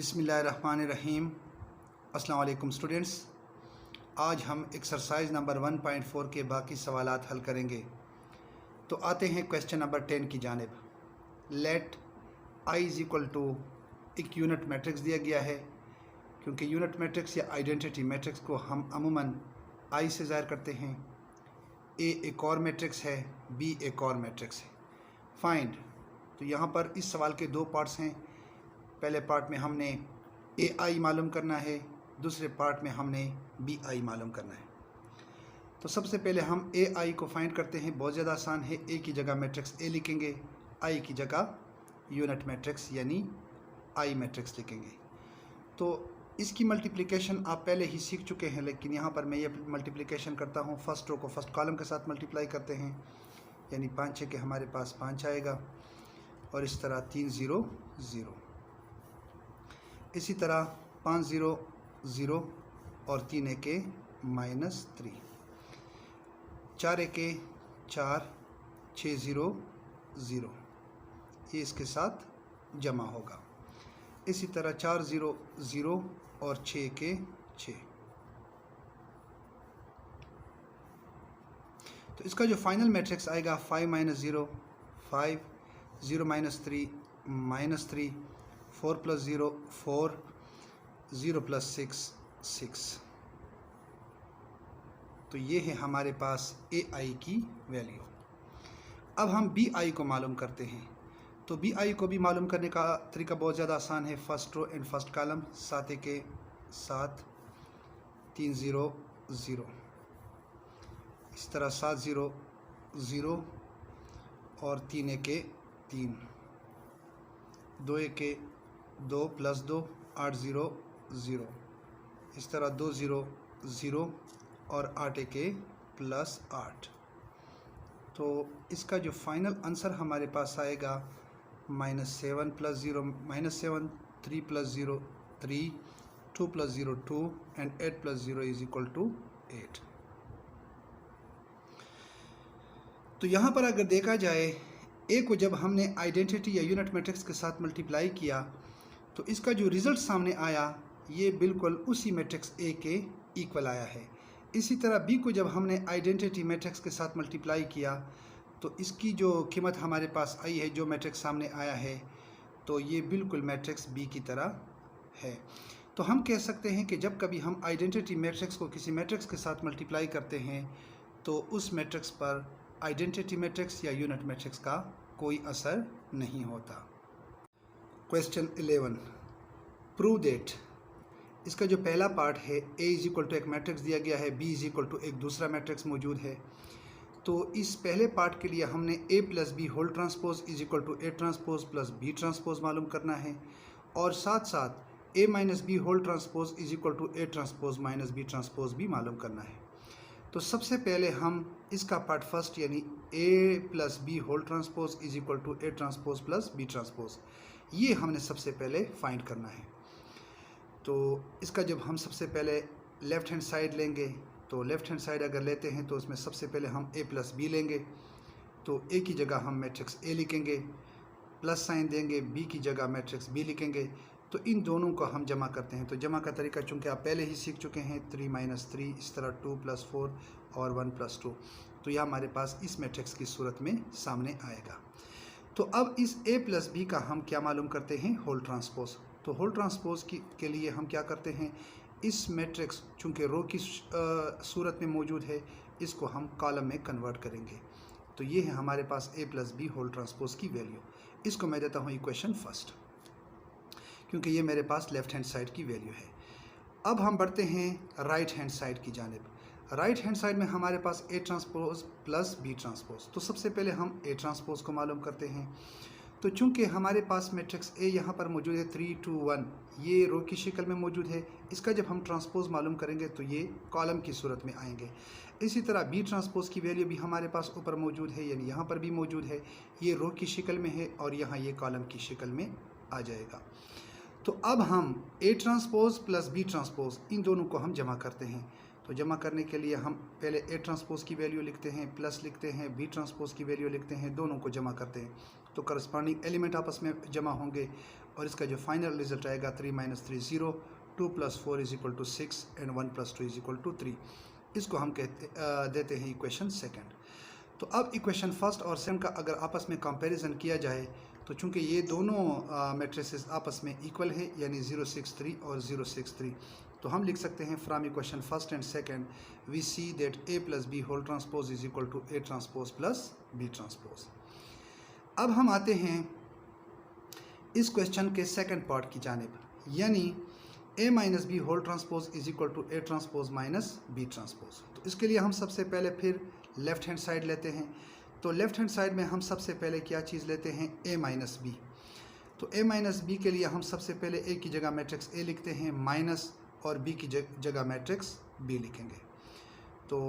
बिस्मिल्लाहिर्रहमानिर्रहीम। अस्सलाम वालेकुम स्टूडेंट्स। आज हम एक्सरसाइज नंबर 1.4 के बाकी सवालात हल करेंगे। तो आते हैं क्वेश्चन नंबर 10 की जानिब। Let I is equal to, एक यूनिट मैट्रिक्स दिया गया है, क्योंकि यूनिट मैट्रिक्स या आइडेंटिटी मैट्रिक्स को हम अमूमन आई से ज़ाहिर करते हैं। ए एक और मैट्रिक्स है, बी एक और मैट्रिक्स है। फाइंड, तो यहाँ पर इस सवाल के दो पार्ट्स हैं। पहले पार्ट में हमने ए आई मालूम करना है, दूसरे पार्ट में हमने बी आई मालूम करना है। तो सबसे पहले हम ए आई को फाइंड करते हैं। बहुत ज़्यादा आसान है। ए की जगह मैट्रिक्स ए लिखेंगे, आई की जगह यूनिट मैट्रिक्स यानी आई मैट्रिक्स लिखेंगे। तो इसकी मल्टीप्लिकेशन आप पहले ही सीख चुके हैं, लेकिन यहाँ पर मैं ये मल्टीप्लिकेशन करता हूँ। फर्स्ट रो को फर्स्ट कॉलम के साथ मल्टीप्लाई करते हैं, यानी 5 6 के हमारे पास 5 आएगा, और इस तरह 3 0 0। इसी तरह 5 0 0 और 3 1 -3, 4 1 4, 6 0 0, ये इसके साथ जमा होगा। इसी तरह 4 0 0 और 6 1 6। तो इसका जो फाइनल मैट्रिक्स आएगा 5 -0 5, 0 -3 -3, 4 + 0 4, 0 + 6 6। तो ये है हमारे पास ए आई की वैल्यू। अब हम बी आई को मालूम करते हैं। तो बी आई को भी मालूम करने का तरीका बहुत ज़्यादा आसान है। First row and first column, 7 1 7, 3 0 0, इस तरह 7 0 0 और 3 1 3, 2 1 2 + 2 8 0 0, इस तरह 2 0 0 और 8 1 + 8। तो इसका जो फाइनल आंसर हमारे पास आएगा -7 + 0 -7, 3 + 0 3, 2 + 0 2 एंड 8 + 0 = 8। तो यहाँ पर अगर देखा जाए, ए को जब हमने आइडेंटिटी या यूनिट मैट्रिक्स के साथ मल्टीप्लाई किया तो इसका जो रिज़ल्ट सामने आया ये बिल्कुल उसी मैट्रिक्स ए के इक्वल आया है। इसी तरह बी को जब हमने आइडेंटिटी मैट्रिक्स के साथ मल्टीप्लाई किया तो इसकी जो कीमत हमारे पास आई है, जो मैट्रिक्स सामने आया है, तो ये बिल्कुल मैट्रिक्स बी की तरह है। तो हम कह सकते हैं कि जब कभी हम आइडेंटिटी मैट्रिक्स को किसी मैट्रिक्स के साथ मल्टीप्लाई करते हैं तो उस मैट्रिक्स पर आइडेंटिटी मैट्रिक्स या यूनिट मैट्रिक्स का कोई असर नहीं होता। Question 11, prove that. इसका जो पहला पार्ट है, ए इज़ इक्वल टू एक मैट्रिक्स दिया गया है, बी इज़ इक्वल टू एक दूसरा मैट्रिक्स मौजूद है। तो इस पहले पार्ट के लिए हमने A + B whole transpose is equal to A transpose + B transpose मालूम करना है, और साथ साथ A - B whole transpose is equal to A transpose - B transpose भी मालूम करना है। तो सबसे पहले हम इसका पार्ट फर्स्ट यानी A + B whole transpose is equal to A transpose + B transpose, ये हमने सबसे पहले फाइंड करना है। तो इसका जब हम सबसे पहले लेफ़्ट हैंड साइड लेंगे, तो लेफ़्ट हैंड साइड अगर लेते हैं तो उसमें सबसे पहले हम ए + बी लेंगे। तो ए की जगह हम मैट्रिक्स ए लिखेंगे, प्लस साइन देंगे, बी की जगह मैट्रिक्स बी लिखेंगे। तो इन दोनों को हम जमा करते हैं। तो जमा का तरीका चूँकि आप पहले ही सीख चुके हैं, 3 - 3, इस तरह 2 + 4 और 1 + 2। तो यह हमारे पास इस मैट्रिक्स की सूरत में सामने आएगा। तो अब इस ए + बी का हम क्या मालूम करते हैं, होल ट्रांसपोज। तो होल ट्रांसपोज के लिए हम क्या करते हैं, इस मैट्रिक्स चूँकि रो की सूरत में मौजूद है, इसको हम कॉलम में कन्वर्ट करेंगे। तो ये है हमारे पास ए + बी होल ट्रांसपोज की वैल्यू। इसको मैं देता हूँ इक्वेशन फर्स्ट, क्योंकि ये मेरे पास लेफ़्ट हैंड साइड की वैल्यू है। अब हम बढ़ते हैं राइट हैंड साइड की जानिब। राइट हैंड साइड में हमारे पास ए ट्रांसपोज + बी ट्रांसपोज। तो सबसे पहले हम ए ट्रांसपोज को मालूम करते हैं। तो चूंकि हमारे पास मैट्रिक्स ए यहाँ पर मौजूद है 3 2 1, ये रो की शक्ल में मौजूद है, इसका जब हम ट्रांसपोज मालूम करेंगे तो ये कॉलम की सूरत में आएंगे। इसी तरह बी ट्रांसपोज की वैल्यू भी हमारे पास ऊपर मौजूद है, यानी यहाँ पर भी मौजूद है, ये रो की शक्ल में है और यहाँ ये कॉलम की शक्ल में आ जाएगा। तो अब हम ए ट्रांसपोज + बी ट्रांसपोज इन दोनों को हम जमा करते हैं। तो जमा करने के लिए हम पहले ए ट्रांसपोज की वैल्यू लिखते हैं, प्लस लिखते हैं, बी ट्रांसपोज की वैल्यू लिखते हैं, दोनों को जमा करते हैं तो करस्पॉन्डिंग एलिमेंट आपस में जमा होंगे और इसका जो फाइनल रिजल्ट आएगा 3 - 3 0, 2 + 4 = 6 एंड 1 + 2 = 3। इसको हम देते हैं इक्वेशन सेकंड। तो अब इक्वेशन फर्स्ट और सेकंड का अगर आपस में कंपैरिजन किया जाए तो चूंकि ये दोनों मैट्रिसेस आपस में इक्वल है यानी 063 और 063, तो हम लिख सकते हैं from equation first and second we see that A + B whole transpose is equal to A transpose plus B transpose. अब हम आते हैं इस क्वेश्चन के सेकंड पार्ट की जानिब, यानी A - B whole transpose is equal to A transpose minus B transpose. तो इसके लिए हम सबसे पहले फिर लेफ्ट हैंड साइड लेते हैं। तो लेफ्ट हैंड साइड में हम सबसे पहले क्या चीज़ लेते हैं, A - B। तो A - B के लिए हम सबसे पहले A की जगह मैट्रिक्स A लिखते हैं माइनस और B की जगह मैट्रिक्स B लिखेंगे। तो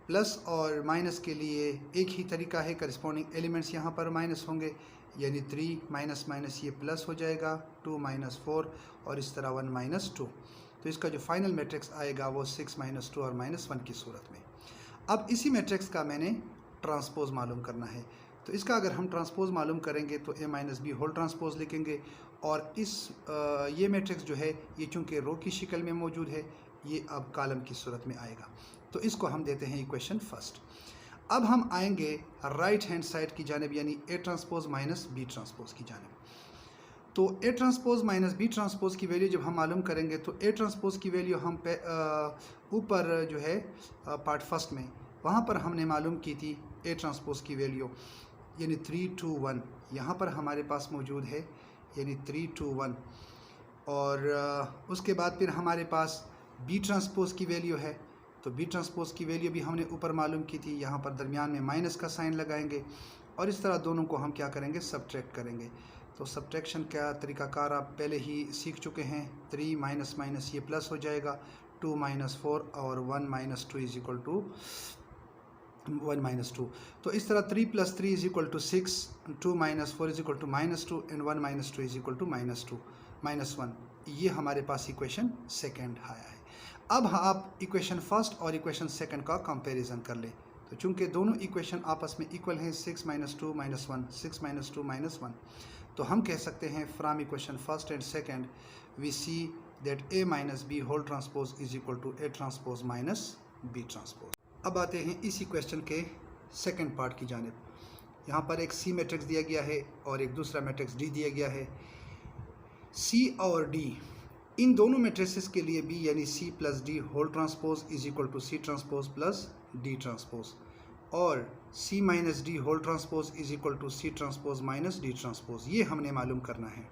प्लस और माइनस के लिए एक ही तरीका है, करस्पॉन्डिंग एलिमेंट्स यहाँ पर माइनस होंगे यानी 3 माइनस ये प्लस हो जाएगा 2 - 4 और इस तरह 1 - 2। तो इसका जो फाइनल मैट्रिक्स आएगा वो 6 - 2 और -1 की सूरत में। अब इसी मैट्रिक्स का मैंने ट्रांसपोज मालूम करना है। तो इसका अगर हम ट्रांसपोज मालूम करेंगे तो A - B होल ट्रांसपोज लिखेंगे और ये मैट्रिक्स जो है ये चूँकि रो की शक्ल में मौजूद है ये अब कॉलम की सूरत में आएगा। तो इसको हम देते हैं इक्वेशन फर्स्ट। अब हम आएंगे राइट हैंड साइड की जानिब यानी A transpose minus B transpose की जानिब। तो A transpose minus B transpose की वैल्यू जब हम मालूम करेंगे तो A ट्रांसपोज की वैल्यू हम ऊपर जो है पार्ट फर्स्ट में वहाँ पर हमने मालूम की थी A ट्रांसपोज की वैल्यू यानी 3 2 1 यहाँ पर हमारे पास मौजूद है यानी 3 2 1 और उसके बाद फिर हमारे पास B ट्रांसपोज की वैल्यू है। तो B ट्रांसपोज की वैल्यू भी हमने ऊपर मालूम की थी, यहाँ पर दरमियान में माइनस का साइन लगाएंगे और इस तरह दोनों को हम क्या करेंगे, सब्ट्रैक्ट करेंगे। तो सब्ट्रैक्शन का तरीक़ाकार आप पहले ही सीख चुके हैं। 3 माइनस माइनस ये प्लस हो जाएगा, 2 - 4 और 1 - 2 = 1 - 2। तो इस तरह 3 + 3 = 6, 2 - 4 = -2 एंड 1 - 2 = -1। ये हमारे पास इक्वेशन सेकंड आया है। अब आप इक्वेशन फर्स्ट और इक्वेशन सेकंड का कंपैरिजन कर लें। तो चूंकि दोनों इक्वेशन आपस में इक्वल हैं 6 - 2 - 1 6 - 2 - 1, तो हम कह सकते हैं from equation first and second we see that A - B whole transpose is equal to A transpose minus B transpose. अब आते हैं इसी क्वेश्चन के सेकंड पार्ट की जानिब। यहाँ पर एक C मैट्रिक्स दिया गया है और एक दूसरा मैट्रिक्स D दिया गया है। C और D इन दोनों मैट्रिसेस के लिए B यानी C + D whole transpose is equal to C transpose plus D transpose और C - D whole transpose is equal to C transpose minus D transpose, ये हमने मालूम करना है।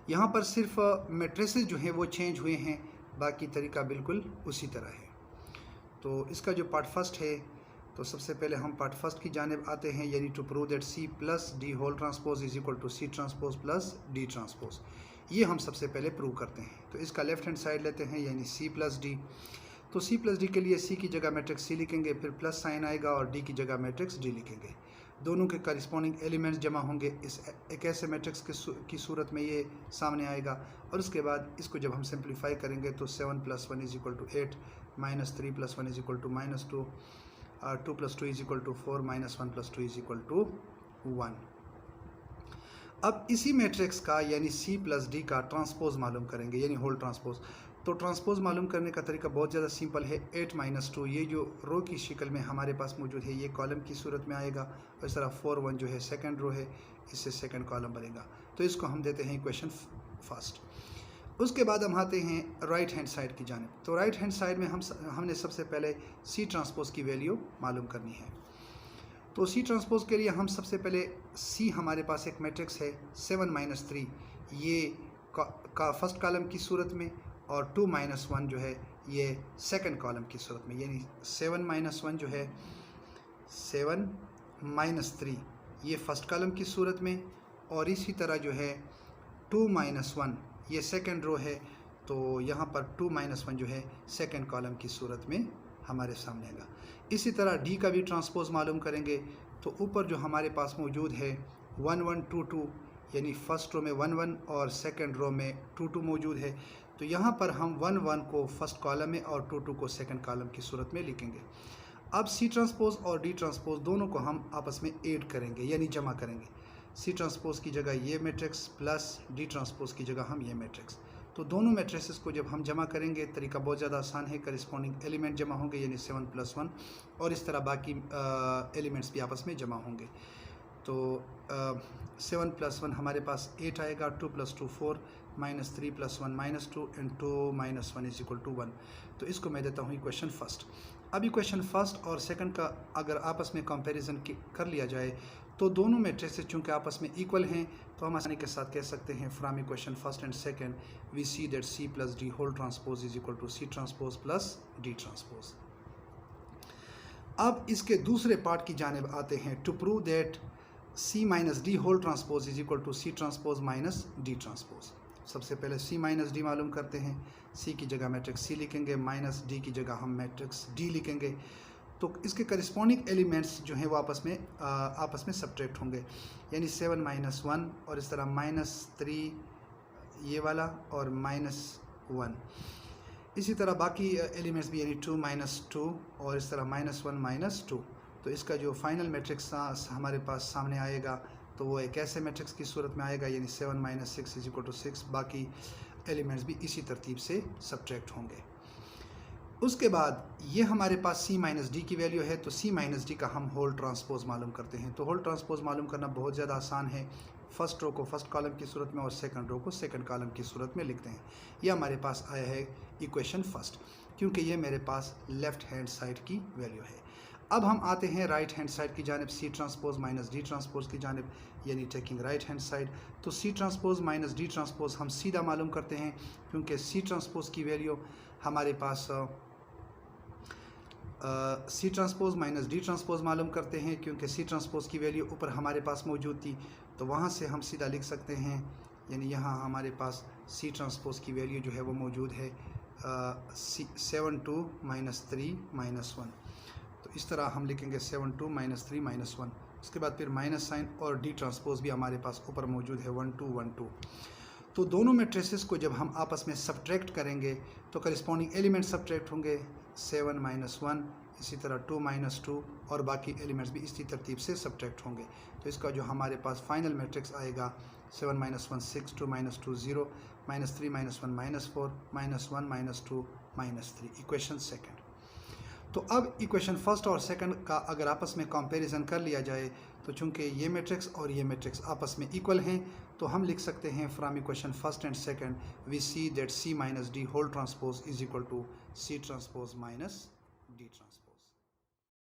यहाँ पर सिर्फ मैट्रिसेस जो हैं वो चेंज हुए हैं, बाकी तरीका बिल्कुल उसी तरह है। तो इसका जो पार्ट फर्स्ट है, तो सबसे पहले हम पार्ट फर्स्ट की जानिब आते हैं यानी to prove that C + D whole transpose is equal to C transpose plus D transpose. ये हम सबसे पहले प्रूव करते हैं। तो इसका लेफ्ट हैंड साइड लेते हैं यानी C + D। तो C + D के लिए C की जगह मैट्रिक्स C लिखेंगे, फिर प्लस साइन आएगा और D की जगह मैट्रिक्स D लिखेंगे। दोनों के करस्पॉन्डिंग एलिमेंट्स जमा होंगे, इस एक ऐसे मैट्रिक्स की सूरत में ये सामने आएगा और उसके बाद इसको जब हम सिंप्लीफाई करेंगे तो 7 + 1 = 8, -3 + 1 = -2, 2 + 2 = 4, -1 + 2 = 1। अब इसी मैट्रिक्स का यानी C + D का ट्रांसपोज मालूम करेंगे यानी होल ट्रांसपोज। तो ट्रांसपोज मालूम करने का तरीका बहुत ज़्यादा सिंपल है। 8 - 2 ये जो रो की शक्ल में हमारे पास मौजूद है ये कॉलम की सूरत में आएगा और इस तरह 4 1 जो है सेकंड रो है, इससे सेकंड कॉलम बनेगा। तो इसको हम देते हैं इक्वेशन फर्स्ट। उसके बाद हम आते हैं राइट हैंड साइड की जानिब। तो राइट हैंड साइड में हमने सबसे पहले C ट्रांसपोज की वैल्यू मालूम करनी है। तो C ट्रांसपोज के लिए हम सबसे पहले C हमारे पास एक मैट्रिक्स है 7 - 3 ये का फर्स्ट कॉलम की सूरत में और 2 - 1 जो है ये सेकंड कॉलम की सूरत में, यानी 7 - 1 जो है 7 - 3 ये फर्स्ट कॉलम की सूरत में और इसी तरह जो है 2 - 1 ये सेकंड रो है। तो यहाँ पर 2 - 1 जो है सेकंड कॉलम की सूरत में हमारे सामने आएगा। इसी तरह D का भी ट्रांसपोज मालूम करेंगे। तो ऊपर जो हमारे पास मौजूद है 1 1 2 2 यानी फर्स्ट रो में 1 1 और सेकंड रो में 2 2 मौजूद है। तो यहाँ पर हम 1 1 को फर्स्ट कॉलम में और 2 2 को सेकंड कॉलम की सूरत में लिखेंगे। अब सी ट्रांसपोज और डी ट्रांसपोज दोनों को हम आपस में ऐड करेंगे यानी जमा करेंगे। सी ट्रांसपोज की जगह ये मैट्रिक्स प्लस डी ट्रांसपोज की जगह हम ये मैट्रिक्स। तो दोनों मैट्रिसेस को जब हम जमा करेंगे, तरीका बहुत ज़्यादा आसान है, करिस्पॉन्डिंग एलिमेंट जमा होंगे यानी 7 + 1 और इस तरह बाकी एलिमेंट्स भी आपस में जमा होंगे। तो 7 + 1 हमारे पास 8 आएगा, 2 + 2 4, -3 + 1 -2 एंड 2 - 1 = 1। तो इसको मैं देता हूँ इक्वेशन फर्स्ट। अब इक्वेशन फर्स्ट और सेकंड का अगर आपस में कंपैरिजन कर लिया जाए तो दोनों मैट्रिसेस चूँकि आपस में इक्वल हैं तो हम आसानी के साथ कह सकते हैं from equation first and second we see that C + D whole transpose is equal to C transpose plus D transpose. अब इसके दूसरे पार्ट की जानिब आते हैं। To prove that C - D whole transpose is equal to C transpose minus D transpose. सबसे पहले C - D मालूम करते हैं। C की जगह मैट्रिक्स C लिखेंगे, -D की जगह हम मैट्रिक्स D लिखेंगे। तो इसके करिस्पॉन्डिंग एलिमेंट्स जो हैं वो आपस में सब्ट्रैक्ट होंगे यानी 7 - 1 और इस तरह -3 ये वाला और -1। इसी तरह बाकी एलिमेंट्स भी यानी 2 - 2 और इस तरह -1 - 2। तो इसका जो फाइनल मैट्रिक्स हमारे पास सामने आएगा तो वो एक ऐसे मैट्रिक्स की सूरत में आएगा यानी 7 - 6 = 6। बाकी एलिमेंट्स भी इसी तरतीब से सब्ट्रैक्ट होंगे। उसके बाद ये हमारे पास C - D की वैल्यू है तो C - D का हम होल ट्रांसपोज मालूम करते हैं। तो होल ट्रांसपोज मालूम करना बहुत ज़्यादा आसान है। फर्स्ट रो को फर्स्ट कॉलम की सूरत में और सेकंड रो को सेकंड कॉलम की सूरत में लिखते हैं। ये हमारे पास आया है इक्वेशन फर्स्ट, क्योंकि ये मेरे पास लेफ़्ट हैंड साइड की वैल्यू है। अब हम आते हैं राइट हैंड साइड की जानिब, C transpose minus D transpose की जानिब यानी टेकिंग राइट हैंड साइड। तो C transpose minus D transpose हम सीधा मालूम करते हैं क्योंकि C ट्रांसपोज की वैल्यू हमारे पास C transpose minus D transpose मालूम करते हैं क्योंकि C ट्रांसपोज की वैल्यू ऊपर हमारे पास मौजूद थी। तो वहाँ से हम सीधा लिख सकते हैं यानी यहाँ हमारे पास C ट्रांसपोज की वैल्यू जो है वो मौजूद है 7 2 -3 -1। तो इस तरह हम लिखेंगे 7 2 -3 -1। उसके बाद फिर माइनस साइन और D ट्रांसपोज भी हमारे पास ऊपर मौजूद है 1 2 1 2। तो दोनों मैट्रिसेस को जब हम आपस में सब्ट्रैक्ट करेंगे तो करिस्पॉन्डिंग एलिमेंट सब्ट्रैक्ट होंगे 7 - 1, इसी तरह 2 - 2 और बाकी एलिमेंट्स भी इसी तरतीब से सब्ट्रैक्ट होंगे। तो इसका जो हमारे पास फाइनल मैट्रिक्स आएगा 7 - 1 6, 2 - 2 0, -3 - 1 -4, -1 - 2 -3। Equation second. तो अब इक्वेशन फर्स्ट और सेकंड का अगर आपस में कंपैरिजन कर लिया जाए तो चूंकि ये मैट्रिक्स और ये मैट्रिक्स आपस में इक्वल हैं तो हम लिख सकते हैं from equation first and second we see that C - D whole transpose is equal to C transpose minus D transpose.